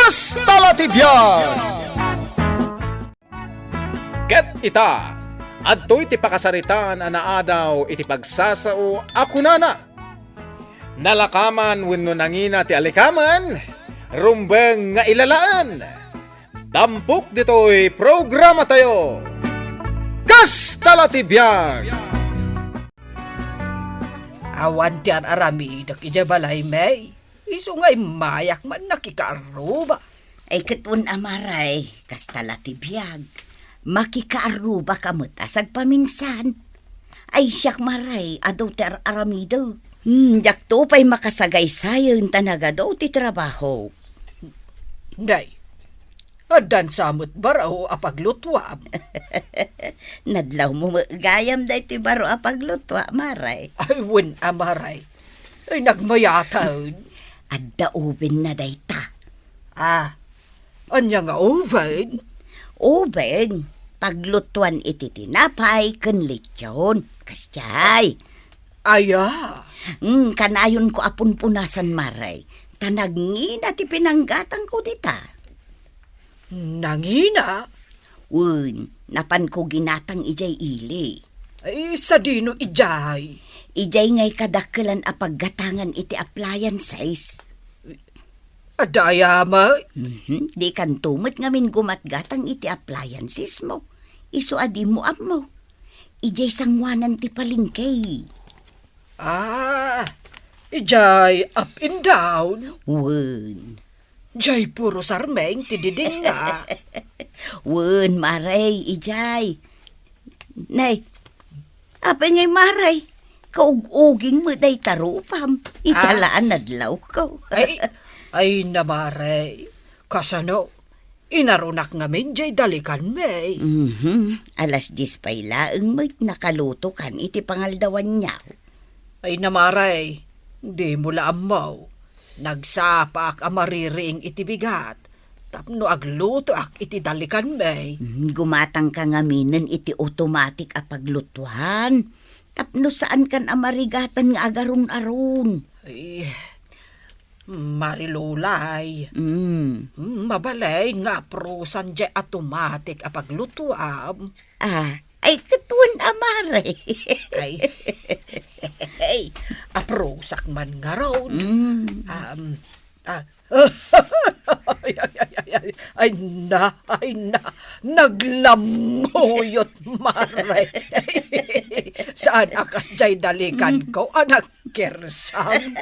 Kastalatibyan! Ket ita, adto'y ti pakasaritan anaadaw iti pagsasao ako nana. Nalakaman wenno nangina ti alikaman, rumbeng nga ilalaan. Tampok dito'y programa tayo. Kastalatibyan! Awan ti arami dak ija balay may. Iso nga'y mayak man nakikaaruba. Ay katun amaray, kastalatibiyag. Makikaaruba kamot asag paminsan. Ay siyak maray, adaw ti aramido. Jak to pa'y makasagay sayon tanaga daw ti trabaho. Day, adan samot baraw apaglutwam. Nadlaw mo gayam day ti baro apaglutwa, maray. Ay wen amaray. Ay nagmayataon. Adda oven na day ta. Anya nga oven? Oven, paglutuan iti tinapay ken lechon. Kasyay. Aya. Kanayon ko apun punasan maray. Tanagngin at ipinanggatang ko dita. Nangina? Napan ko ginatang ijay ili. Ay sa dino ijay. Ijay ngay kadakkelan apaggatangan iti appliances. Adaya ma? Di kan tumot ngamin gumatgatang iti appliances mo. Isu adi mo mo. Ijay sangwanan ti palingkay. Ijay up and down. Jay puro sarmeng ti diding nga. Maray, ijay. Nay, apa ngay maray? Kauguging mo day tarupam. Italaan nadlaw ko. ay namaray. Kasano, inarunak ngamin jay dalikan may. Alas 10 pa ilaang nakaluto kan iti pangaldawan niya. Ay namaray, di mo laamaw. Nagsapak amaririing iti bigat. Tapno agluto ak iti dalikan may. Gumatang ka ngaminan iti automatic apaglutuan. Tapno saan kan amarigatan nga agarun-arun. Ay, marilulay. Mabalay nga prusan di automatic apaglutuam. Ay katuan amare. Ay, aprusak man nga ron. Ay na, naglamuyot maray. Saan akas jay dalikan ko, anak kersam.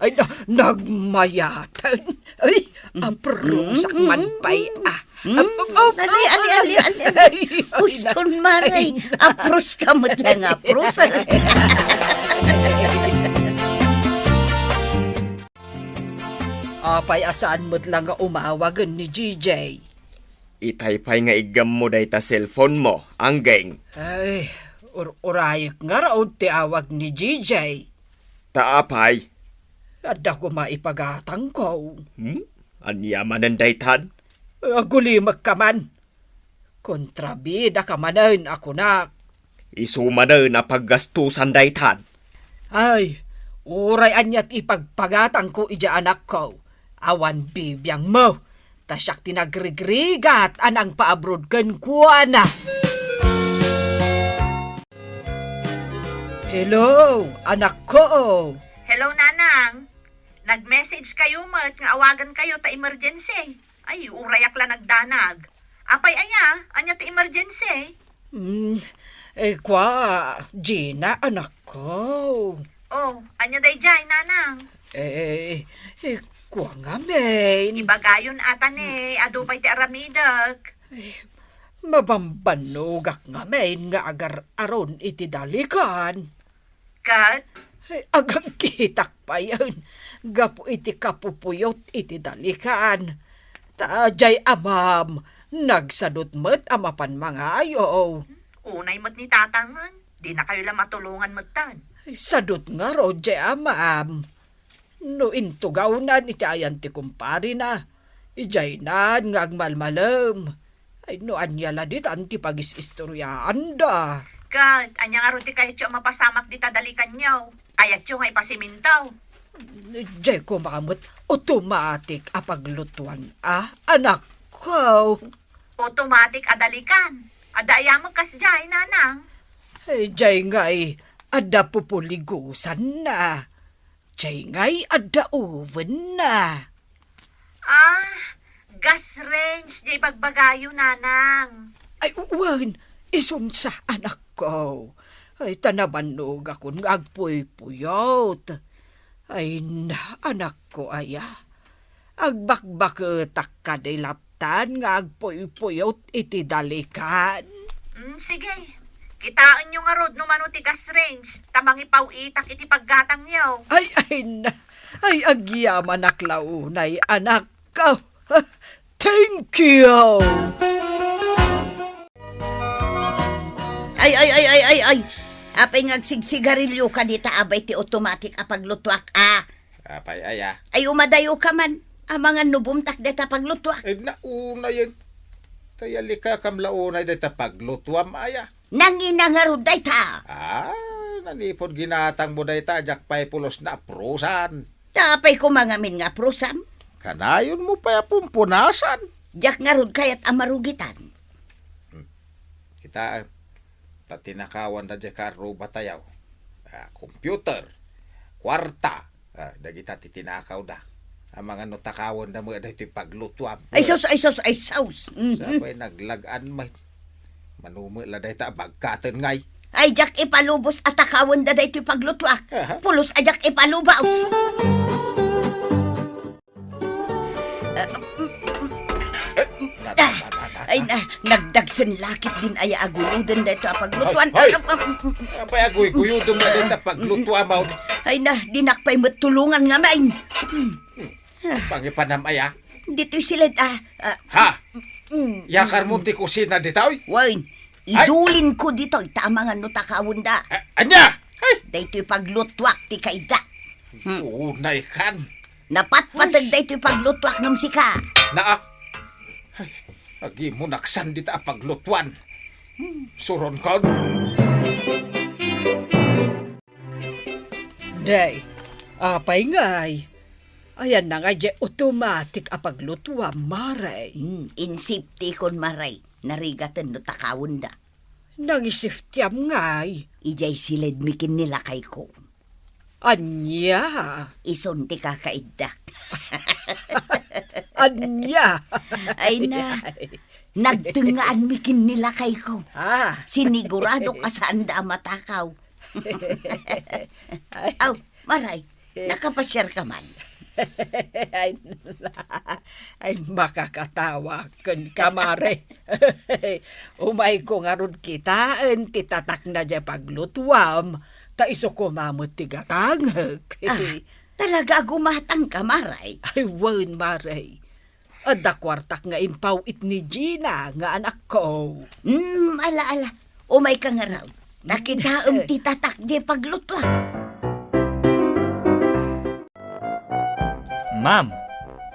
Ay, nagmayatan. Ay, aprusak man pa'y Ali. Uston maray. Apros ka mo't lang apros. Apay asaan mo't lang nga umawagan ni GJ. Itaypay nga igam mo day ta cellphone mo, anggeng. Ay, urayak nga raod ti awag ni GJ. Taapay. At ako maipagatang ko. Anyaman ang daytan? Agulimag ka man. Kontrabida ka manan ako na. Isuma na paggastusan daytan. Ay, uray anyat ipagpagatang ko ija anak ko. Awan bibiyang mo. Tasyak tinagrigrigat anang paabroad kan kuana. Hello, anak ko. Hello, Nanang. Nag-message kayo mat nga awagan kayo ta emergency. Ay, urayak la nagdanag. Apay anya ta emergency. Gina, anak ko. Oh, anya day jay, Nanang. Nga main. Ibagayon ata ni, adupay ti aramidak. Mabambanogak nga main nga agar aron iti dalikan. Kat? Agang kitak pa yan. Gapo iti kapupuyot iti dalikan. Tajay amam, nagsadot mo't amapan mga ayaw. Unay mo't ni tatangan. Di na kayo lang matulungan mo't tan. Sadot nga ro, jay amam. No intugaw na iti ayan ti kumpari na. Ijay na nga agmalmalam. Ay no anyala dit anti pagis-istoryaan da. Kat, anya nga ro ti kayo mapasamak di tadalikan nyaw. Ayat yung ay pasimintaw. Jay ko makamot automatic apaglutuan. Anak ko. Automatic adalikan. Adaya mo kasjay, nanang. Jay nga'y ada pupuligusan na. Jay nga'y ada oven na. Gas range, di bagbagayo, nanang. Ay, uwan, isun sa anak ko. Ay, tanabanog akong agpuy-puyot. Ay, anak ko, aya. Agbakbaketak ka day laptan nga agpuy-puyot iti dalikan. Sige. Kitaan nyo nga rod numano ti gas range. Tamang ipawitak iti paggatang nyo. Ay, agyaman aklaunay, anak ko. Thank you! Ay. Apay ngagsigsigarilyo ka dita abay ti automatic apaglutuak. Apay aya. Ay umadayo ka man. Mga nubumtak dita paglutuak. Ay nauna yan. Tayalika kam launay dita paglutuam aya. Nanginangarod dayta. Nanipod ginatang mo dayta jak pay pulos na prusan. Tapay ko mangamin nga prosam. Kanayon mo pa pumpunasan. Jak ngarod kayat amarugitan. Kita tatinakawan da dya karo batayaw. Computer, kwarta, dagita titinakaw da. Ang mga notakawan da mo da ito paglutuam. Ay sus. Sabay naglagan may manumula da ita bagkatan ngay. Ay jak ipalubos at akawan da ito paglutuak. Pulos ajak ipalubaw. Ay nagdagsan lakit din ay aguludan da ito paglutuan. Apay agoy guyudong na dita paglutuam mo. Ay dinakpay matulungan nga main. Pangipanam aya. Dito sila Yakar mo ti kusina ditaw. Wain, idulin ko dito tama nga nutakawon da. Anya! Daytoy paglutwak ti kayda. Unay kan. Napatpatag daytoy paglutwak ng sika. Agi mo naksan dita paglutuan. Suron kon. Day, apay nga'y. Ayan na nga dyan automatic apaglutuan, maray. Insipti kon maray, narigatan no takawon da. Nangisiftiam nga'y. Ijay silid mikin nila kay ko. Anya. Isunti ka kaiddak. Anya. Ay nagtungaan mikin nila kay ko. Sinigurado ka saan da matakaw. Aw, maray, nakapasyar ka man. Ay makakatawa kan kamare. Umay ko nga ron kitaan, titatak na dyan paglutuam, ta iso ko mamot tigatangag. Talaga gumatang ka, maray. Ay, wan, maray. Ada kwartak nga impaw it ni Gina, nga anak ko. Ala. Umay ka nga raw. Nakitaam titatak dyan paglutuam. Ma'am,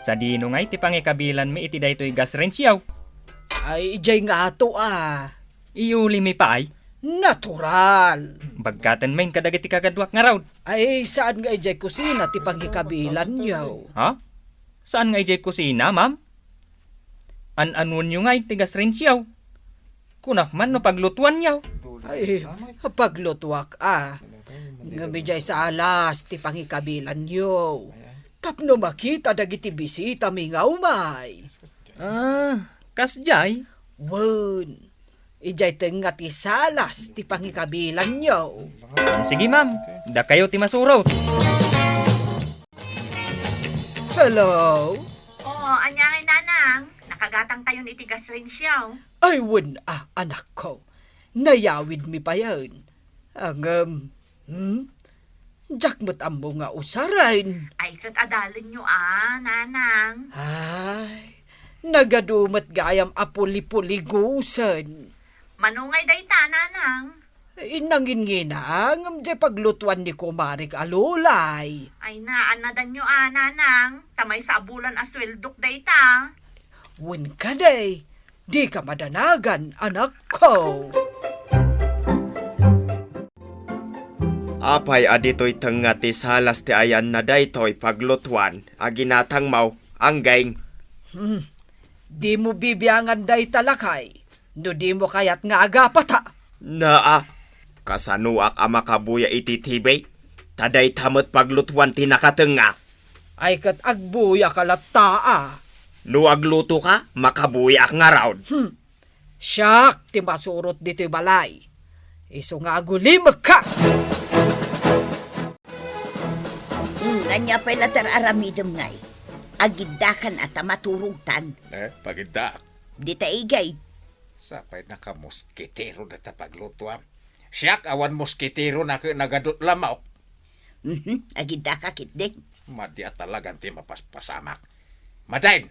sa dino nga iti pangikabilan mi iti daytoy gas range yaw. Ay, ijay nga ato Iuli mi pa ay. Natural. Bagkatan main kadagiti kagadwak nga raw. Ay, saan nga ijay kusina ti pangikabilan yaw? Ha? Saan nga ijay kusina, ma'am? An-anuan nyo nga iti gas range yaw. Kunak man no paglutuan yaw. Ay, paglutuak Nga bijay sa alas ti pangikabilan yaw. Tapno makita dagiti bisita mingaw may. Kasjay? Wan, ijay nga ti salas ti pangikabilan nyo. Sige ma'am, da kayo ti masurot. Hello? Anya ngay nanang. Nakagatang tayo ni tigas rin siya. Ay, wan anak ko. Nayawid mi pa yan. Ang, jakmat ambo nga usaran. Ay, adalin nyo nanang. Ay, nagadumat gayam apuli-puligusan. Manungay dayta, nanang. Inangin-nginang, di paglutuan ni Kumarik Alulay. Ay anadan nyo nanang. Tamay sa abulan asweldok dayta. Wan ka day, di ka madanagan, anak ko. Apay adito'y tenga ti salas ti ayan na daytoy paglutuan, aginatang mau, anggeng. Di mo bibiyangan day talakay. No di mo kayat nga agapata. Naa, kasanuak ama kabuya iti tibay, taday tamot paglutuan ti nakatenga. Ay kat agbuya kalataa. No agluto ka, makabuya ak nga raon. Siyak ti masurot dito'y balay. Iso nga agulimag ka. Anya pa'y latar aramidem ngay. Agidakan at maturugtan. Paginda. Di taigay. Sapay nakamoskitero na tapaglutuam. Siyak awan moskitero na nagadot lamaw. Agidaka kitding. Madya talagang ti mapaspasamak. Madain,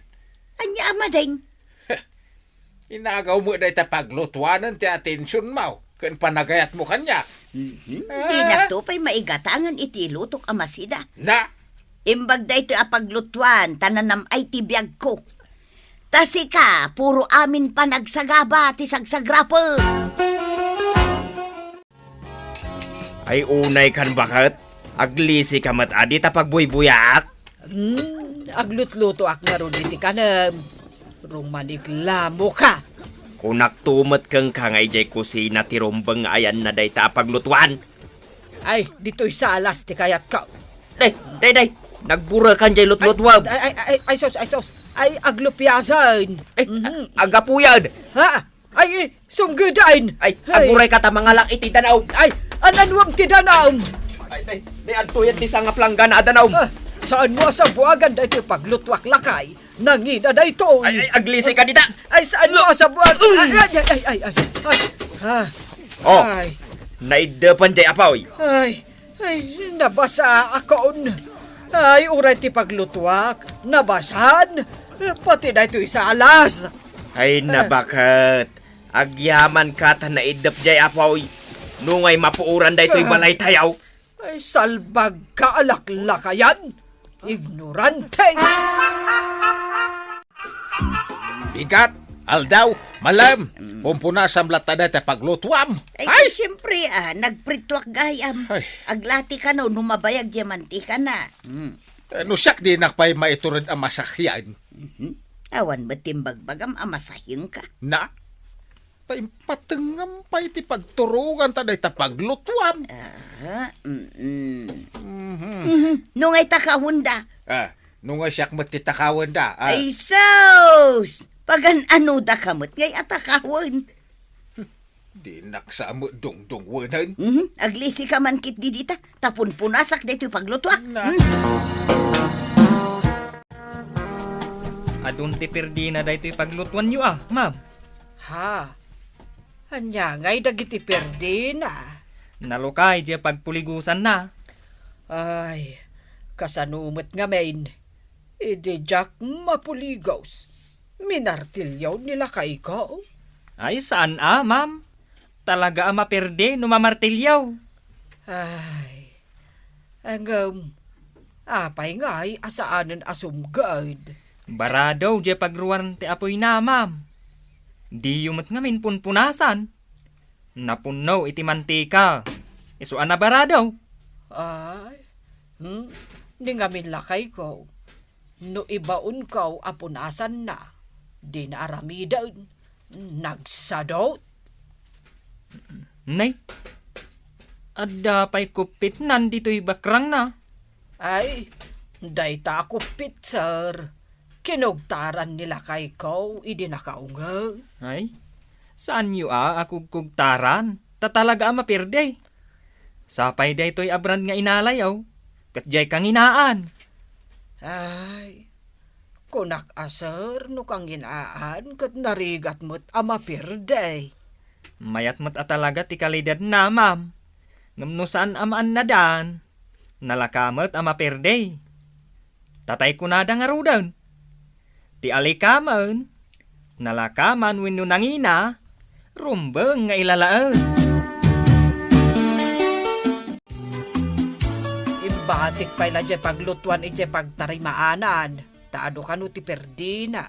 Anya amadeng. inagaw mo na tapaglutuanan ti atensyon mo. Kan panagayat mo kanya. Di na to pa'y maigatangan iti lutok amasida. Na, Imbag da ito apaglutuan, tananam ay tibiyag ko. Tasi ka, puro amin pa nagsagaba, ti sagsagrapo. Ay unay kan bakit? Aglisi ka mat adi tapagbuy-buyak. Aglutluto ak nga ron iti kanam. Rumaniklamo ka. Kunak tumet kang kangay jay kusina ti rumbeng ayan na day tapaglutuan. Ay, dito'y salas ti kayat ka. Day, nagbura kan jay lutlutwab. Ay, sos. Ay, aglupyasan. Agapuyad. Ha? Ay, sunggudain. Ay, aguray ka ta mga lak iti danaw. Ay, ananwang ti danam. Ay, antuyan ti sangap langgan na danaw. Saan mo sa buwagan da ito paglutwak lakay? Nangida da ito. Ay, aglisi ka dita. Ay, saan mo sa buwagan? Ay. Oh, Ay, naidepan jay apaw. ay, nabasa akon. Ay, uray ti paglutwak. Nabasan. Pati da ito'y salas. Ay, nabakit. Agyaman ka ta naidep jay apaw. Nungay mapuuran da ito'y balay tayaw. Ay, salbag ka alaklakayan. Ignorante. bigat, aldaw, malam. Pumpuna sa mlatada tapaglutuam. Ay, siyempre, nagpritwak gayam. Ay. Aglati ka no, numabayag yamanti ka na. No siyak di nakpay maiturod ang masakyan. Awan ba timbagbagam amasahing ka? Na, tay patengam pa iti pagturugan taday tapaglutuam. Nungay takahunda. Nung nga siyak matitakawan da. Ay, sos! Pagan ano da kamot ngay atakawan. Di naksamo dong-dong-wanan. Aglisi ka man kit didita, tapon punasak dito paglutwa. Na. Adun ti perdina da ito'y paglutuan nyo ma'am. Ha? Anya ngay dagiti perdina. Nalukay di pagpuligusan na. Ay, kasanumot nga main. Ide jak mapuligaws. Minartilyaw nila kay ko. Ay, saan ma'am? Talaga maperde no mamartilyaw. Ay, hanggang apay ngay asaanan asumgad. Baradaw di pagruwan ti apoy na ma'am. Di yumat ngamin punpunasan. Napunaw iti mantika. Isuan na baradaw. Ay, di nga lakay ko. No ibaon ko apunasan na. Di na aramidan. Nagsadot. Nay, adda pa'y kupit nandito'y bakrang na. Ay, day ta ako pitser. Kinugtaran nila kay ko, idi nakaunga. Ay, saan yu ako kugtaran? Tatalaga mapirde. Sapay day to'y abran nga inalayaw. Katjay kang inaan. Ay, kunak aser no kang inaan kat narigat mo't amapirday. Mayat mo't atalaga ti kalidad na, ma'am. Ngam saan amaan na daan. Nalakamot amapirde. Tatay ko na nga rudan. Ti alikaman, nalakaman wenno nangina, rumbeng nga ilalaan. Imbatik pa'y la dyan paglutuan iti pagtarimaanan. Taado ka no ti perdina.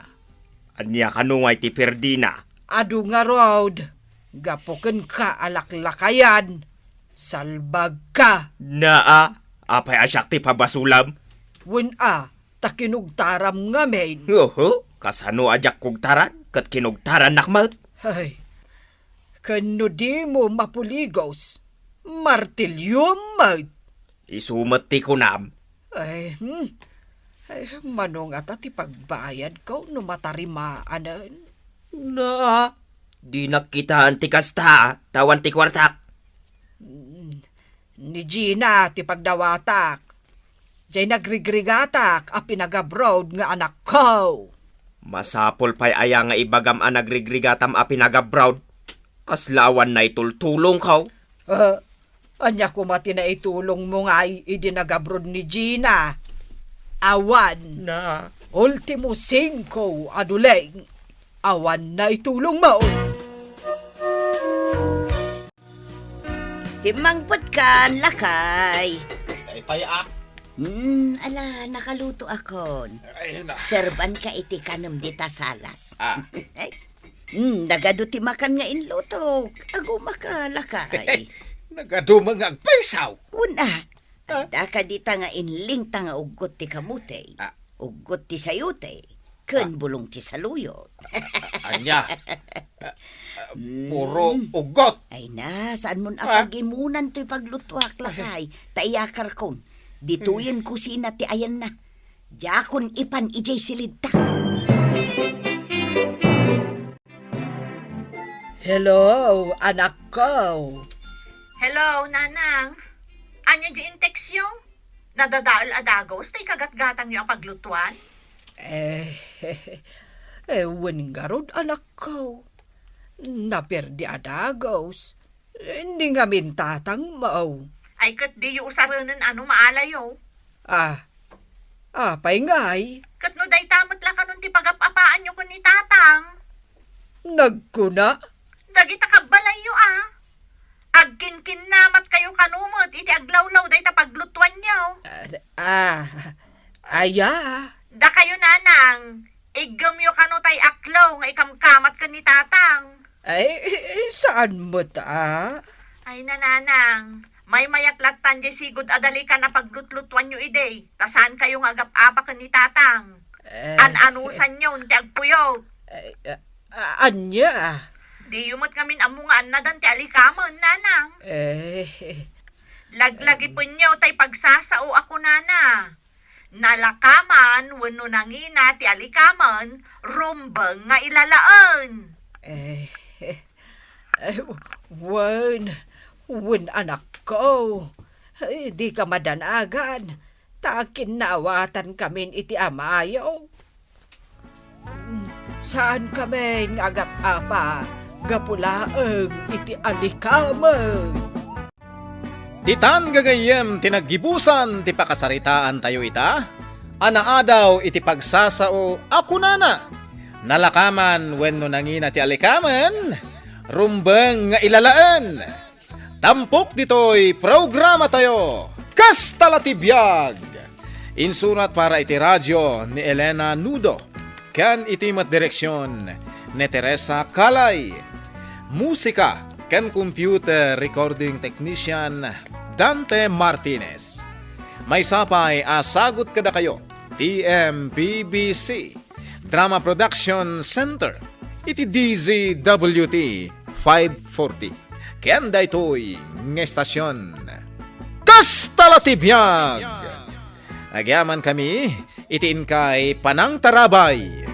Anya kanungay ti perdina. Ado nga road. Gapuken ka alaklakayan. Salbag ka! Naa, apay asyak ti pabasulam. Wun takinugtaram nga main. Oho, kasano ajak kong taran, kat kinugtaran nakmat. Ay, kano di mo mapuligos, martilyom mat. Isumat ti kunam. Ay, manong ti pagbayad ko no matarimaanan. Naa, di nakitaan ti kasta, tawan ti kwartak. Ni Gina ti pagdawatak. Diyay nagrigrigatak a pinagabroad nga anak ko. Masapol pa'y aya nga ibagam a nagrigrigatam a pinagabrowd. Kaslawan na itultulong kaw. Anya ko mati na itulong mo nga idinagabrod ni Gina. Awan. Na, Ultimo 5 aduleng. Awan na itulong mo. Si Mang Putkan, lakay. Ay payak. Ala, nakaluto ako. Ay na. Serban ka iti kanam di tasalas. Ah. Nagado ti makan nga inluto. Ago makalakay. Nagadumang agpaisaw. Una, da ka dita nga inling ta nga ugot ti kamute. Ah. Ugot ti sayute. Ken bulong ti saluyot. Anya. Puro ugot. Ay na, saan mo apagimunan ti paglutuak lakay. Taiyakar kon. Dituyen kusina ti ayan na. Jakon ipan ijay silid ta. Hello, anak ko. Hello, nanang. Anya di inteksyo? Nadadaal adagos, tay kagat-gatang yung paglutuan? Wen garod anak ko. Naperdi adagos. Hindi nga mintatang mau. Ay kat di yung usaranan maalayo. Pay ngay. Kat no day tamot la kanon ti pagapapaan nyo kun ni tatang. Nagkuna. Dagita kabalayo Agkin-kin namat kayo kanumot, iti aglawlaw day ta paglutuan nyo. Aya. Da kayo nanang, igam yo kano tay aklaw nga ikamkamat ka ni tatang. Ay, saan mo ta? Ay nananang, may mayaklatan di sigod adali ka na paglutlutuan nyo ide. Tasaan kayo nga agap-apa ka ni tatang. An-anusan nyo, ti agpuyo. Anya? Di yumot ngamin amungaan na dan ti alikamon, nanang. Laglagi po nyo tay pagsasao ako, nana. Nalakaman, wano nangina ti alikaman, rumbang nga ilalaan. Wen anak ko. Di ka madanagan. Takin nawatan kami iti amayo. Saan kami ngagap-apa? Gapulaeng iti alikaman. Titan gagayem tinaggibusan ti pakasaritaan tayo ita. Anaadaw iti pagsasao ako nana. Nalakaman wenno nangina ti alikaman. Rumbeng nga ilalaan. Tampok ditoy programa tayo. Kastalatibiyag. Insurat para iti radyo ni Elena Nudo. Kan iti mat direksyon ni Teresa Kalay. Musika kan computer recording technician Dante Martinez. May sapay asagot kada kayo. TMPBC Drama Production Center. Iti DZWT 540. Kenda ito'y ng estasyon. Kastalatibiyag! Agyaman kami, itiin kay Panang Tarabay.